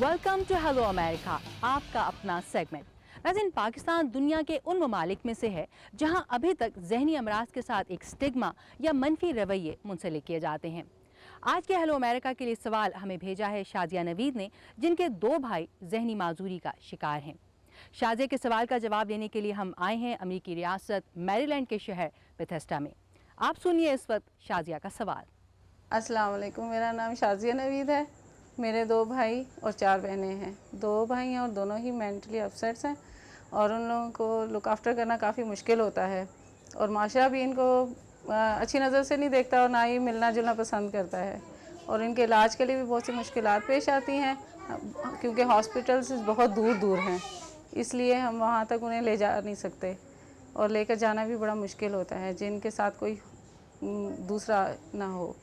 Welcome to hello امریکہ، آپ کا اپنا سیگمنٹ۔ ناظرین، پاکستان دنیا کے ان ممالک میں سے ہے جہاں ابھی تک ذہنی امراض کے ساتھ ایک سٹگما یا منفی رویے منسلک کیے جاتے ہیں۔ آج کے ہیلو امریکہ کے لیے سوال ہمیں بھیجا ہے شازیہ نوید نے، جن کے 2 بھائی ذہنی معذوری کا شکار ہیں۔ شازیہ کے سوال کا جواب دینے کے لیے ہم آئے ہیں امریکی ریاست میری لینڈ کے شہر بیتھیسڈا میں۔ آپ سنیے اس وقت شازیہ کا سوال۔ السلام علیکم، میرا نام شازیہ نوید ہے۔ میرے 2 بھائی اور 4 بہنیں ہیں۔ 2 بھائی ہیں اور دونوں ہی مینٹلی اپسیٹس ہیں، اور ان لوگوں کو لک آفٹر کرنا کافی مشکل ہوتا ہے، اور معاشرہ بھی ان کو اچھی نظر سے نہیں دیکھتا اور نہ ہی ملنا جلنا پسند کرتا ہے، اور ان کے علاج کے لیے بھی بہت سی مشکلات پیش آتی ہیں کیونکہ ہاسپٹلز بہت دور دور ہیں، اس لیے ہم وہاں تک انہیں لے جا نہیں سکتے، اور لے کر جانا بھی بڑا مشکل ہوتا ہے جن کے ساتھ کوئی دوسرا نہ ہو۔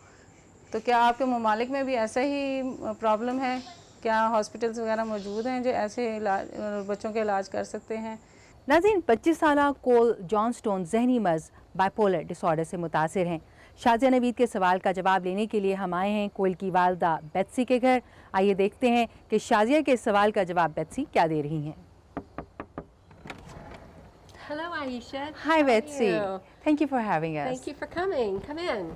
تو کیا آپ کے ممالک میں بھی ایسا ہی پرابلم ہے؟ کیا ہاسپٹلز وغیرہ موجود ہیں جو ایسے بچوں کے علاج کر سکتے ہیں؟ ناظرین، 25 سالہ کول جان سٹون ذہنی مرض بائیپولر ڈس آرڈر سے متاثر ہیں۔ شازیہ نوید کے سوال کا جواب لینے کے لیے ہم آئے ہیں کول کی والدہ بیتسی کے گھر۔ آئیے دیکھتے ہیں کہ شازیہ کے سوال کا جواب بیتسی کیا دے رہی ہیں۔ Hello, Aisha. Hi How are Betsy, you? thank you for having us. Thank you for coming. Come in.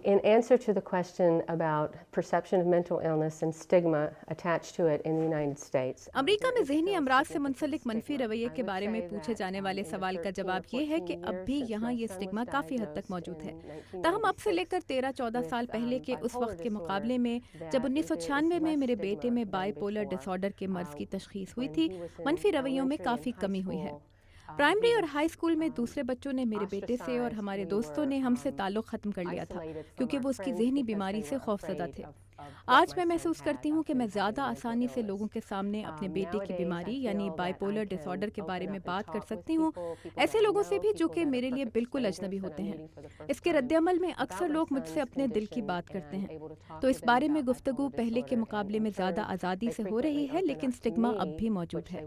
In answer to the question about perception of mental illness and stigma attached to it in the United States. امریکہ میں ذہنی امراض سے منسلک منفی رویے کے بارے میں پوچھے جانے والے سوال کا جواب یہ ہے کہ اب بھی یہاں یہ سٹگما کافی حد تک موجود ہے۔ تاہم اب سے لے کر 13-14 سال پہلے کے اس وقت کے مقابلے میں جب 1996 میں میرے بیٹے میں بائی پولر ڈس آرڈر کے مرض کی تشخیص ہوئی تھی، منفی رویوں میں کافی کمی ہوئی ہے۔ پرائمری اور ہائی اسکول میں دوسرے بچوں نے میرے بیٹے سے اور ہمارے دوستوں نے ہم سے تعلق ختم کر لیا تھا کیونکہ وہ اس کی ذہنی بیماری سے خوفزدہ تھے۔ آج میں محسوس کرتی ہوں کہ میں زیادہ آسانی سے لوگوں کے سامنے اپنے بیٹے کی بیماری یعنی بائی پولر ڈس آرڈر کے بارے میں بات کر سکتی ہوں، ایسے لوگوں سے بھی جو کہ میرے لیے بالکل اجنبی ہوتے ہیں۔ اس کے رد عمل میں اکثر لوگ مجھ سے اپنے دل کی بات کرتے ہیں، تو اس بارے میں گفتگو پہلے کے مقابلے میں زیادہ آزادی سے ہو رہی ہے، لیکن سٹگما اب بھی موجود ہے۔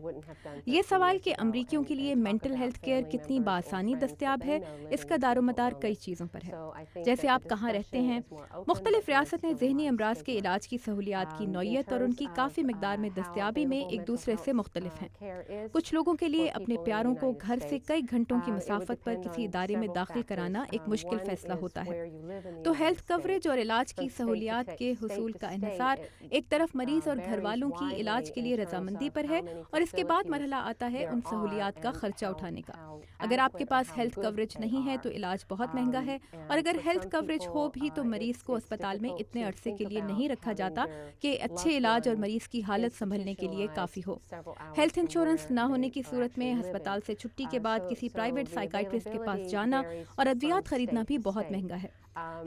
یہ سوال کہ امریکیوں کے لیے مینٹل ہیلتھ کیئر کتنی بآسانی دستیاب ہے، اس کا دار و مدار کئی چیزوں پر ہے۔ جیسے آپ کہاں رہتے ہیں، مختلف ریاستیں ذہنی امراض کے علاج کی سہولیات کی نوعیت اور ان کی کافی مقدار میں دستیابی میں ایک دوسرے سے مختلف ہیں۔ کچھ لوگوں کے لیے اپنے پیاروں کو گھر سے کئی گھنٹوں کی مسافت پر کسی ادارے میں داخل کرانا ایک مشکل فیصلہ ہوتا ہے، تو ہیلتھ کوریج اور علاج کی سہولیات کے حصول کا انحصار ایک طرف مریض اور گھر والوں کی علاج کے لیے رضامندی پر ہے، اور اس کے بعد مرحلہ آتا ہے ان سہولیات کا خرچہ اٹھانے کا۔ اگر آپ کے پاس ہیلتھ کوریج نہیں ہے تو علاج بہت مہنگا ہے، اور اگر ہیلتھ کوریج ہو بھی تو مریض کو اسپتال میں اتنے عرصے کے لیے نہیں رکھا جاتا کہ اچھے علاج اور مریض کی حالت سنبھلنے کے لیے کافی ہو۔ ہیلتھ انشورنس نہ ہونے کی صورت میں ہسپتال سے چھٹی کے بعد کسی پرائیویٹ سائیکائٹرسٹ کے پاس جانا اور ادویات خریدنا بھی بہت مہنگا ہے۔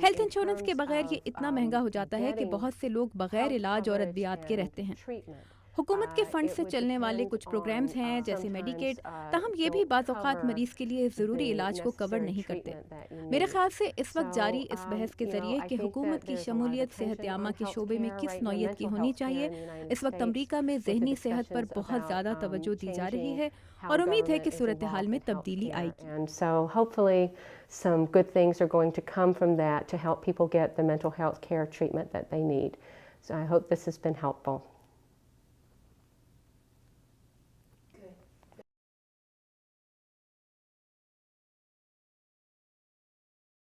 ہیلتھ انشورنس کے بغیر یہ اتنا مہنگا ہو جاتا ہے کہ بہت سے لوگ بغیر علاج اور ادویات کے رہتے ہیں۔ حکومت کے فنڈ سے چلنے والے کچھ پروگرامز ہیں جیسے میڈیکیڈ، تاہم یہ بھی بعض اوقات مریض کے لیے ضروری علاج کو کور نہیں کرتے۔ میرے خیال سے اس وقت جاری اس بحث کے ذریعے کہ حکومت کی شمولیت صحت عامہ کے شعبے میں کس نوعیت کی ہونی چاہیے، اس وقت امریکہ میں ذہنی صحت پر بہت زیادہ توجہ دی جا رہی ہے، اور امید ہے کہ صورتحال میں تبدیلی آئے گی۔ So hopefully some good things are going to come from that to help people get the mental health care treatment that they need. So I hope this has been helpful.